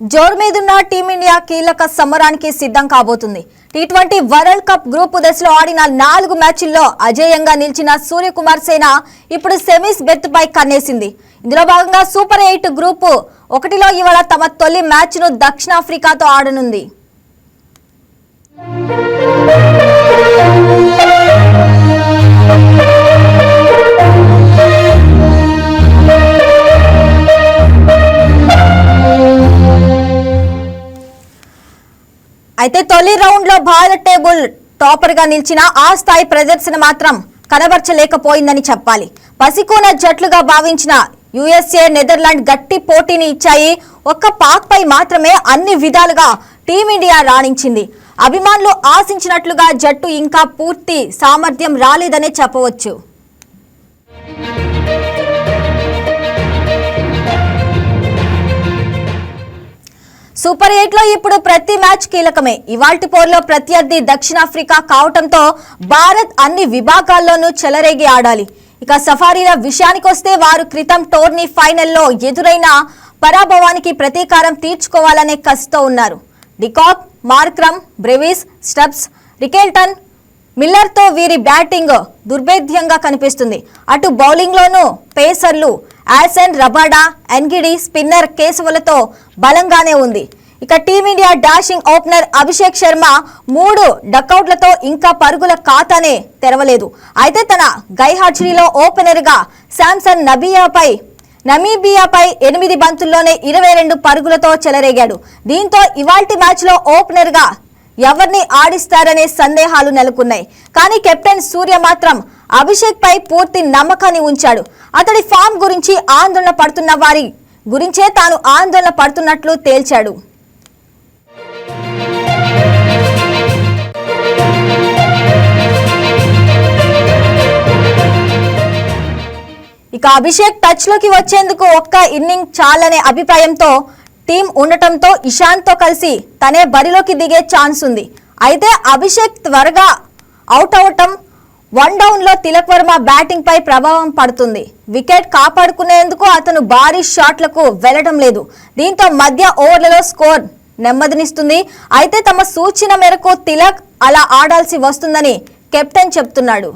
జోరు మీదున్న టీమిండియా కీలక సమరానికి సిద్ధం కాబోతుంది. టీ20 వరల్డ్ కప్ గ్రూప్ దశలో ఆడిన 4 మ్యాచ్ల్లో అజేయంగా నిలిచిన సూర్యకుమార్ సేన ఇప్పుడు సెమీస్ బెత్తుపై కన్నేసింది. ఇందులో భాగంగా సూపర్ 8 గ్రూప్ 1లో ఇవాళ తమ తొలి మ్యాచ్ను దక్షిణాఫ్రికాతో ఆడనుంది. అయితే తొలి రౌండ్లో భారత్ టేబుల్ టాపర్గా నిలిచిన ఆ స్థాయి ప్రదర్శన మాత్రం కనబర్చలేకపోయిందని చెప్పాలి. పసికోన జట్లుగా భావించిన యుఎస్ఏ, నెదర్లాండ్ గట్టి పోటీని ఇచ్చాయి. ఒక్క పాక్ పై మాత్రమే అన్ని విధాలుగా టీమిండియా రాణించింది. అభిమానులు ఆశించినట్లుగా జట్టు ఇంకా పూర్తి సామర్థ్యం రాలేదనే చెప్పవచ్చు. సూపర్ 8లో ఇప్పుడు ప్రతి మ్యాచ్ కీలకమే. ఇవాల్టి పోరులో ప్రత్యర్థి దక్షిణాఫ్రికా కావటంతో భారత్ అన్ని విభాగాల్లోనూ చెలరేగి ఆడాలి. ఇక సఫారీల విషయానికొస్తే వారు క్రితం టోర్నీ ఫైనల్లో ఎదురైన పరాభవానికి ప్రతీకారం తీర్చుకోవాలనే కసితో ఉన్నారు. De Kock, Markram, Brevis, Stubbs, Rickelton, మిల్లర్తో వీరి బ్యాటింగ్ దుర్భేద్యంగా కనిపిస్తుంది. అటు బౌలింగ్లోనూ పేసర్లు ఆసెన్, రబాడా, ఎన్గిడి, స్పిన్నర్ కేశవులతో బలంగానే ఉంది. ఇక Team India dashing opener Abhishek Sharma 3 డకౌట్లతో ఇంకా పరుగుల ఖాతానే తెరవలేదు. అయితే తన గైహార్చరీలో ఓపెనర్గా శాంసన్ నమీబియాపై 8 బంతుల్లోనే 22 పరుగులతో చెలరేగాడు. దీంతో ఇవాల్టి మ్యాచ్లో ఓపెనర్గా ఎవరిని ఆడిస్తారనే సందేహాలు నెలకొన్నాయి. కానీ కెప్టెన్ సూర్య మాత్రం అభిషేక్ పై పూర్తి నమ్మకాన్ని ఉంచాడు. అతడి ఫామ్ గురించి ఆందోళన పడుతున్న వారి గురించే తాను ఆందోళన పడుతున్నట్లు తేల్చాడు. ఇక అభిషేక్ టచ్ లోకి వచ్చేందుకు ఒక్క ఇన్నింగ్ చాలనే అభిప్రాయంతో టీం ఉండటంతో ఇషాంత్తో కలిసి తనే బరిలోకి దిగే ఛాన్స్ ఉంది. అయితే అభిషేక్ త్వరగా అవుట్ అవటం వన్ డౌన్లో తిలక్ వర్మ బ్యాటింగ్ పై ప్రభావం పడుతుంది. వికెట్ కాపాడుకునేందుకు అతను భారీ షాట్లకు వెళ్లడం లేదు. దీంతో మధ్య ఓవర్లలో స్కోర్ నెమ్మదినిస్తుంది. అయితే తమ సూచన మేరకు తిలక్ అలా ఆడాల్సి వస్తుందని కెప్టెన్ చెప్తున్నాడు.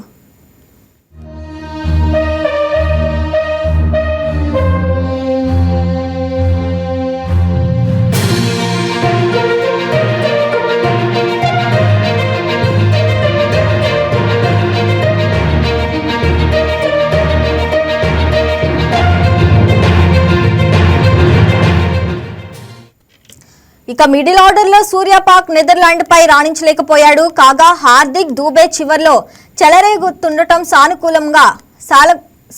ఇక మిడిల్ ఆర్డర్లో సూర్య పాక్ నెదర్లాండ్ పై రాణించలేకపోయాడు. కాగా హార్దిక్, దూబే చివర్లో చెలరేగుతుండటం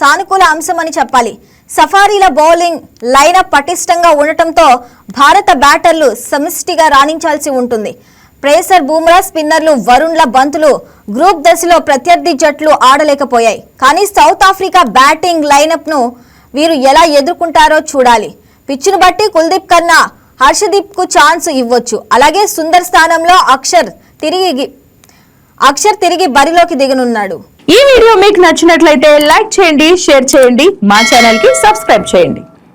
సానుకూల అంశమని చెప్పాలి. సఫారీల బౌలింగ్ లైనప్ పటిష్టంగా ఉండటంతో భారత బ్యాటర్లు సమిష్టిగా రాణించాల్సి ఉంటుంది. పేసర్ బూమ్రా, స్పిన్నర్లు వరుణ్ల బంతులు గ్రూప్ దశలో ప్రత్యర్థి జట్లు ఆడలేకపోయాయి. కానీ సౌత్ ఆఫ్రికా బ్యాటింగ్ లైనప్ ను వీరు ఎలా ఎదుర్కొంటారో చూడాలి. పిచ్చును బట్టి కుల్దీప్ కన్నా హర్షదీప్ కు ఛాన్స్ ఇవ్వచ్చు. అలాగే సుందర్ స్థానంలో అక్షర్ తిరిగి బరిలోకి దిగనున్నాడు. ఈ వీడియో మీకు నచ్చినట్లయితే లైక్ చేయండి, షేర్ చేయండి, మా ఛానల్ కి సబ్స్క్రైబ్ చేయండి.